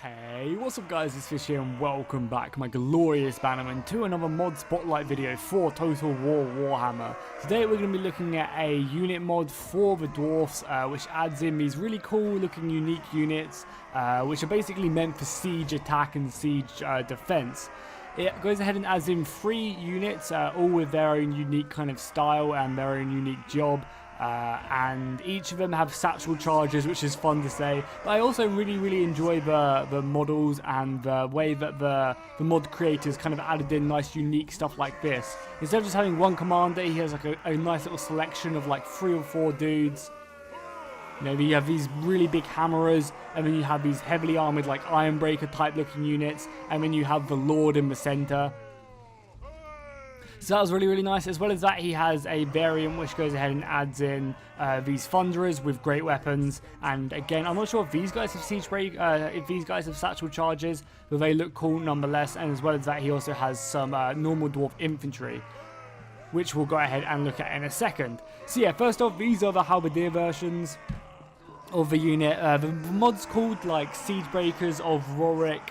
Hey, what's up guys, it's Fish here and welcome back, my glorious bannerman, to another mod spotlight video for Total War Warhammer. Today we're going to be looking at a unit mod for the dwarfs, which adds in these really cool looking unique units, which are basically meant for siege attack and siege defense. It goes ahead and adds in 3 units, all with their own unique kind of style and their own unique job. And each of them have satchel charges, which is fun to say. But I also really enjoy the models and the way that the mod creators kind of added in nice unique stuff like this. Instead of just having one commander, he has like a nice little selection of like 3 or 4 dudes. You know, you have these really big hammerers, and then you have these heavily armored like Ironbreaker type looking units, and then you have the Lord in the center. So that was really nice. As well as that, he has a variant which goes ahead and adds in these Thunderers with great weapons. And again, I'm not sure if these guys have Siegebreaker, if these guys have satchel charges, but they look cool nonetheless. And as well as that, he also has some normal dwarf infantry, which we'll go ahead and look at in a second. So yeah, first off, these are the halberdier versions of the unit. The mod's called like Siegebreakers of Rorek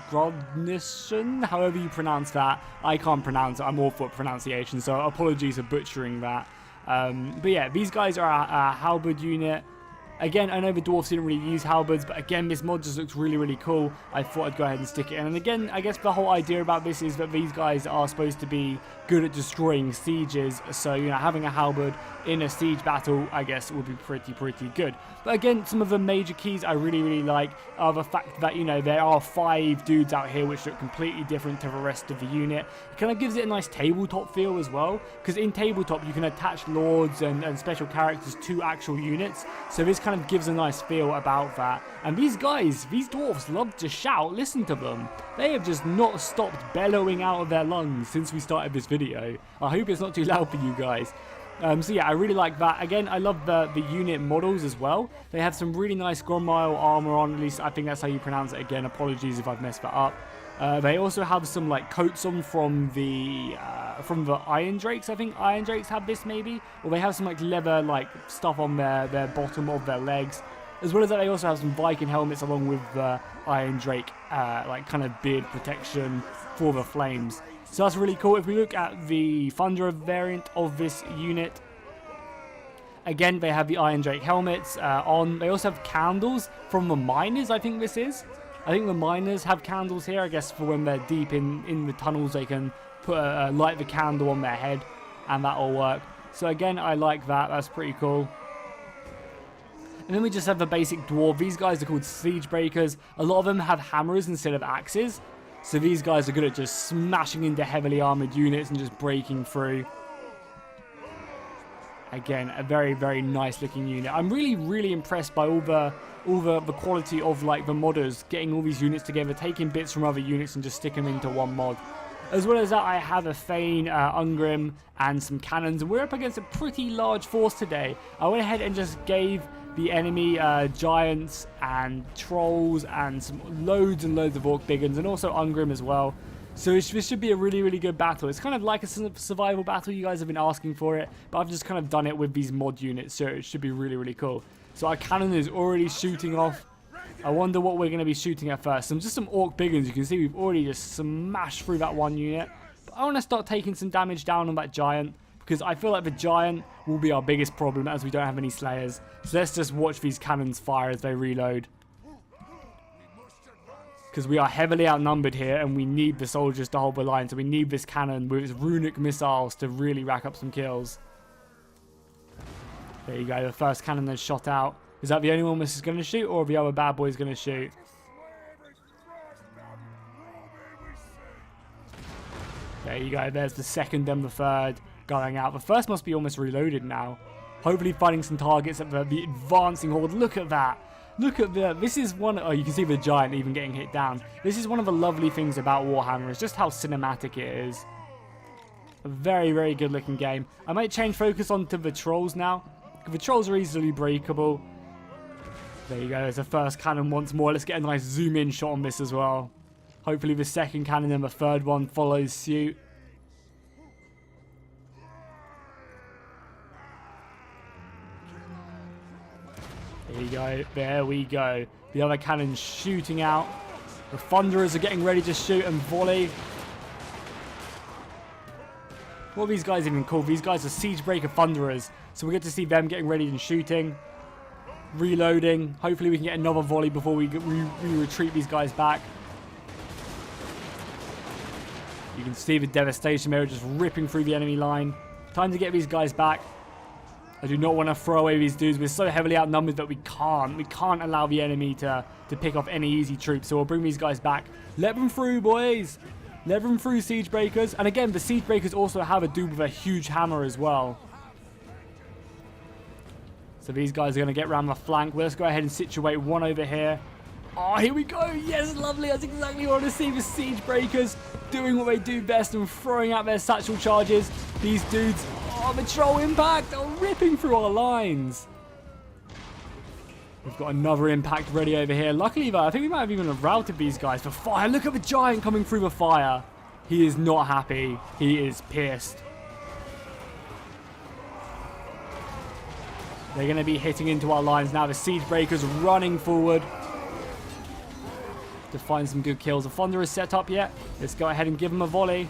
Grudniksson, however you pronounce that. I can't pronounce it, I'm awful at pronunciation, so apologies for butchering that. But yeah, these guys are a halberd unit. Again, I know the dwarfs didn't really use halberds, but again, this mod just looks really cool. I thought I'd go ahead and stick it in. And again, I guess the whole idea about this is that these guys are supposed to be good at destroying sieges. So, you know, having a halberd in a siege battle, I guess, would be pretty good. But again, some of the major keys I really like are the fact that, you know, there are 5 dudes out here which look completely different to the rest of the unit. It kind of gives it a nice tabletop feel as well, because in tabletop you can attach lords and special characters to actual units. So this kind of gives a nice feel about that. And these guys, these dwarfs love to shout. Listen to them. They have just not stopped bellowing out of their lungs since we started this video. I hope it's not too loud for you guys. So yeah, I really like that. Again, I love the unit models as well. They have some really nice Gromile armor on, at least I think that's how you pronounce it. Again, apologies if I've messed that up. They also have some like coats on from the Iron Drakes. I think Iron Drakes have this maybe, or they have some like leather like stuff on their bottom of their legs. As well as that, they also have some Viking helmets along with the Iron Drake like kind of beard protection for the flames. So that's really cool. If we look at the Thunderer variant of this unit, again, they have the Iron Drake helmets on. They also have candles from the miners, I think this is. I think the miners have candles here, I guess, for when they're deep in the tunnels, they can put light the candle on their head, and that'll work. So again, I like that. That's pretty cool. And then we just have the basic dwarf. These guys are called Siegebreakers. A lot of them have hammers instead of axes. So these guys are good at just smashing into heavily armored units and just breaking through. Again, a very nice looking unit. I'm really impressed by all the quality of like the modders getting all these units together, taking bits from other units and just sticking them into one mod. As well as that, I have a Thane, Ungrim, and some cannons, and we're up against a pretty large force today. I went ahead and just gave the enemy giants and trolls and some loads and loads of orc biggins, and also Ungrim as well. So this should be a really good battle. It's kind of like a survival battle. You guys have been asking for it, but I've just kind of done it with these mod units, so it should be really cool. So our cannon is already shooting off. I wonder what we're going to be shooting at first. Just some orc biggins. You can see we've already just smashed through that one unit. But I want to start taking some damage down on that giant, because I feel like the giant will be our biggest problem as we don't have any slayers. So let's just watch these cannons fire as they reload, because we are heavily outnumbered here and we need the soldiers to hold the line. So we need this cannon with its runic missiles to really rack up some kills. There you go, the first cannon that's shot out. Is that the only one this is going to shoot, or are the other bad boys going to shoot? There you go, there's the second and the third going out. The first must be almost reloaded now. Hopefully finding some targets at the advancing horde. Look at that. Look at this is one, oh, you can see the giant even getting hit down. This is one of the lovely things about Warhammer, is just how cinematic it is. A very good looking game. I might change focus onto the trolls now. The trolls are easily breakable. There you go, there's the first cannon once more. Let's get a nice zoom in shot on this as well. Hopefully the second cannon and the third one follows suit. There you go. There we go. The other cannon's shooting out. The Thunderers are getting ready to shoot and volley. What are these guys even called? These guys are Siegebreaker Thunderers. So we get to see them getting ready and shooting. Reloading. Hopefully we can get another volley before we retreat these guys back. You can see the devastation there just ripping through the enemy line. Time to get these guys back. I do not want to throw away these dudes. We're so heavily outnumbered that we can't allow the enemy to pick off any easy troops. So we'll bring these guys back. Let them through, boys. Let them through, Siegebreakers. And again, the Siegebreakers also have a dude with a huge hammer as well. So these guys are going to get around the flank. Well, let's go ahead and situate one over here. Oh, here we go. Yes, lovely. That's exactly what I want to see. The Siegebreakers doing what they do best and throwing out their satchel charges. These dudes, oh, the troll impact, are ripping through our lines. We've got another impact ready over here. Luckily, though, I think we might have even routed these guys for fire. Look at the giant coming through the fire. He is not happy. He is pissed. They're going to be hitting into our lines now. The Siegebreakers running forward to find some good kills. The Thunder is set up yet. Let's go ahead and give them a volley.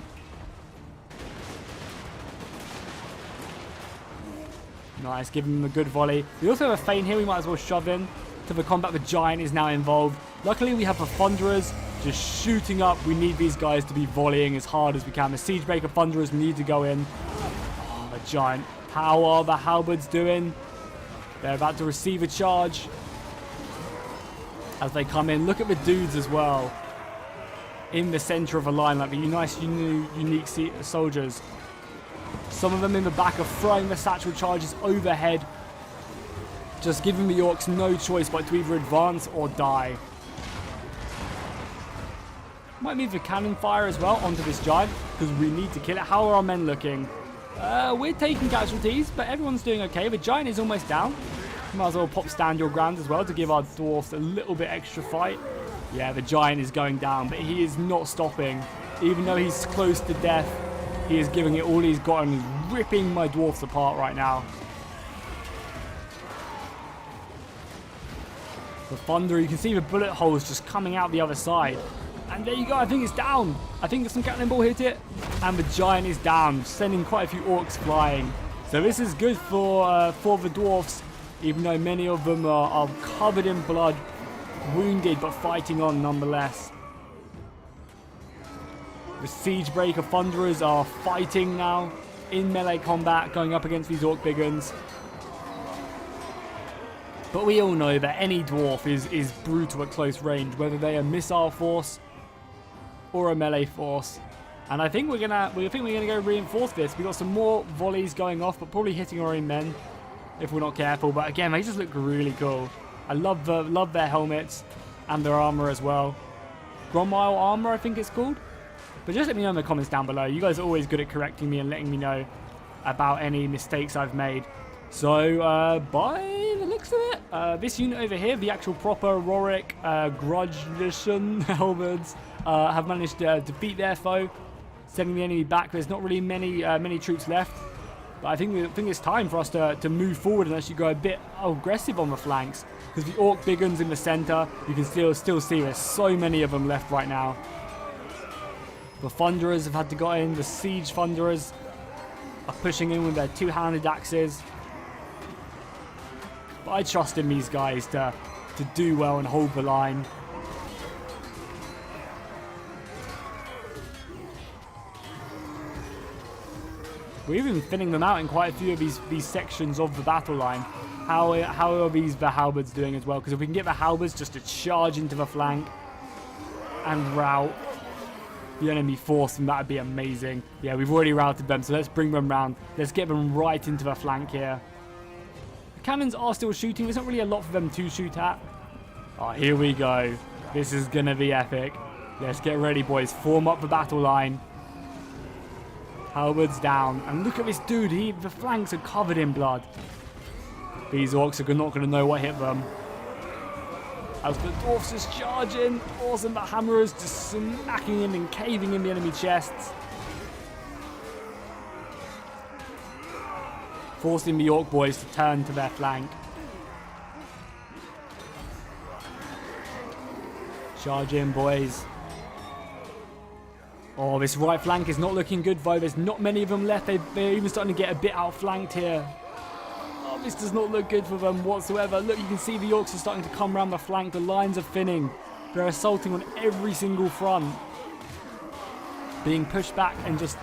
Nice, give them a good volley. We also have a feint here we might as well shove in to the combat. The giant is now involved. Luckily, we have the Thunderers just shooting up. We need these guys to be volleying as hard as we can. The Siegebreaker Thunderers need to go in. Oh, the giant. How are the halberds doing? They're about to receive a charge as they come in. Look at the dudes as well in the center of a line, like the nice, unique soldiers. Some of them in the back are throwing the satchel charges overhead, just giving the orcs no choice but to either advance or die. Might move the cannon fire as well onto this giant because we need to kill it. How are our men looking? We're taking casualties, but everyone's doing okay. The giant is almost down. Might as well pop stand your ground as well to give our dwarfs a little bit extra fight. Yeah, the giant is going down, but he is not stopping. Even though he's close to death, he is giving it all he's got and he's ripping my dwarfs apart right now. The Thunder, you can see the bullet holes just coming out the other side. And there you go, I think it's down. I think some cannonball hit it. And the giant is down, sending quite a few orcs flying. So this is good for the dwarfs, even though many of them are covered in blood, wounded, but fighting on nonetheless. The Siegebreaker Thunderers are fighting now in melee combat, going up against these orc big uns. But we all know that any dwarf is brutal at close range, whether they are missile force or a melee force. And I think we're gonna go reinforce this. We've got some more volleys going off, but probably hitting our own men if we're not careful. But again, they just look really cool. I love their helmets and their armor as well. Gromile armor, I think it's called. But just let me know in the comments down below. You guys are always good at correcting me and letting me know about any mistakes I've made. So, by the looks of it, this unit over here, the actual proper Rorek Grudniksson halberds, have managed to defeat their foe, sending the enemy back. There's not really many troops left. But I think it's time for us to move forward and actually go a bit aggressive on the flanks. Because the orc big uns in the center, you can still see there's so many of them left right now. The Thunderers have had to go in. The Siege Thunderers are pushing in with their two-handed axes. But I trust in these guys to do well and hold the line. We're even thinning them out in quite a few of these sections of the battle line. How are the halberds doing as well? Because if we can get the halberds just to charge into the flank and rout the enemy force, and that would be amazing. Yeah, we've already routed them, so let's bring them round. Let's get them right into the flank here. The cannons are still shooting. There's not really a lot for them to shoot at. Oh, here we go. This is going to be epic. Let's get ready, boys. Form up the battle line. Halberds down. And look at this dude. The flanks are covered in blood. These orcs are not going to know what hit them. As the dwarfs is charging. Awesome. The hammerers just smacking in and caving in the enemy chests. Forcing the orc boys to turn to their flank. Charge in, boys. Oh, this right flank is not looking good, though. There's not many of them left. They're even starting to get a bit outflanked here. Oh, this does not look good for them whatsoever. Look, you can see the Orcs are starting to come around the flank. The lines are thinning. They're assaulting on every single front. Being pushed back and just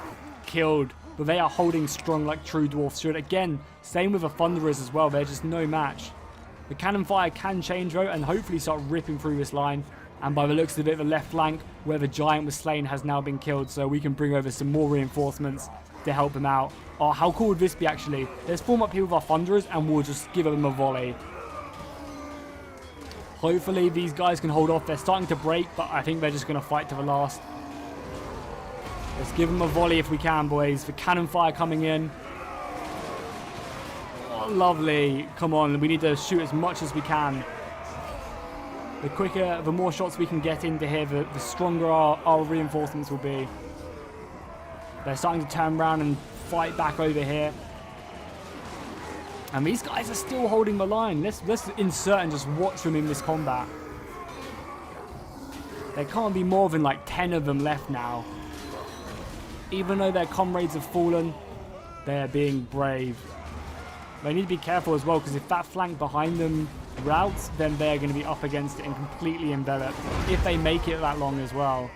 killed. But they are holding strong like true dwarfs should. Again, same with the Thunderers as well. They're just no match. The cannon fire can change though and hopefully start ripping through this line. And by the looks of it, the left flank where the giant was slain has now been killed. So we can bring over some more reinforcements to help him out. Oh, how cool would this be actually? Let's form up here with our Thunderers and we'll just give them a volley. Hopefully these guys can hold off. They're starting to break, but I think they're just going to fight to the last. Let's give them a volley if we can, boys. The cannon fire coming in. Oh, lovely. Come on, we need to shoot as much as we can. The quicker, the more shots we can get into here, the stronger our reinforcements will be. They're starting to turn around and fight back over here. And these guys are still holding the line. Let's insert and just watch them in this combat. There can't be more than like 10 of them left now. Even though their comrades have fallen, they're being brave. They need to be careful as well, because if that flank behind them routes, then they're going to be up against it and completely enveloped. If they make it that long as well.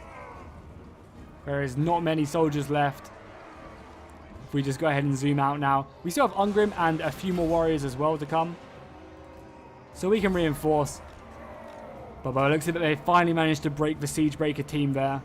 There is not many soldiers left. If we just go ahead and zoom out now. We still have Ungrim and a few more warriors as well to come. So we can reinforce. But by the looks of it, they finally managed to break the Siegebreaker team there.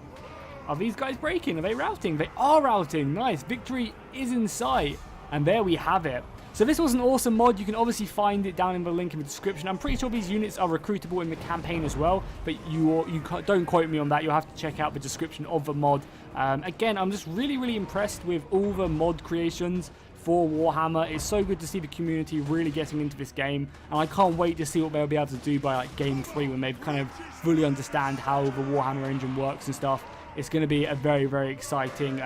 Are these guys breaking? Are they routing? They are routing. Nice. Victory is in sight. And there we have it. So this was an awesome mod. You can obviously find it down in the link in the description. I'm pretty sure these units are recruitable in the campaign as well, but you don't quote me on that. You'll have to check out the description of the mod. Again, I'm just really impressed with all the mod creations for Warhammer. It's so good to see the community really getting into this game, and I can't wait to see what they'll be able to do by like game 3 when they've kind of fully understand how the Warhammer engine works and stuff. It's going to be a very exciting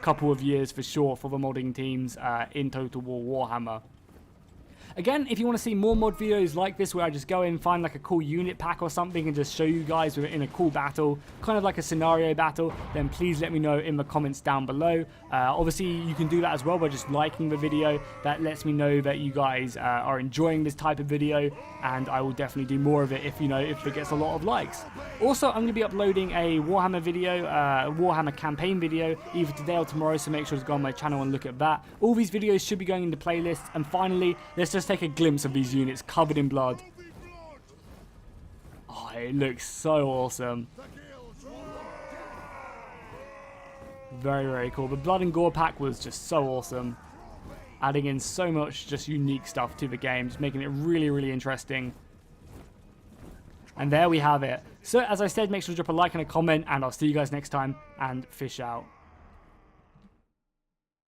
couple of years for sure for the modding teams in Total War Warhammer. Again, if you want to see more mod videos like this where I just go in, find like a cool unit pack or something and just show you guys in a cool battle, kind of like a scenario battle, then please let me know in the comments down below. Obviously, you can do that as well by just liking the video. That lets me know that you guys are enjoying this type of video, and I will definitely do more of it if it gets a lot of likes. Also, I'm going to be uploading a Warhammer video, Warhammer campaign video, either today or tomorrow, so make sure to go on my channel and look at that. All these videos should be going into playlists, and finally, let's just take a glimpse of these units covered in blood. Oh, it looks so awesome. Very cool. The blood and gore pack was just so awesome. Adding in so much just unique stuff to the game, just making it really interesting. And there we have it. So as I said, make sure to drop a like and a comment, and I'll see you guys next time, and fish out.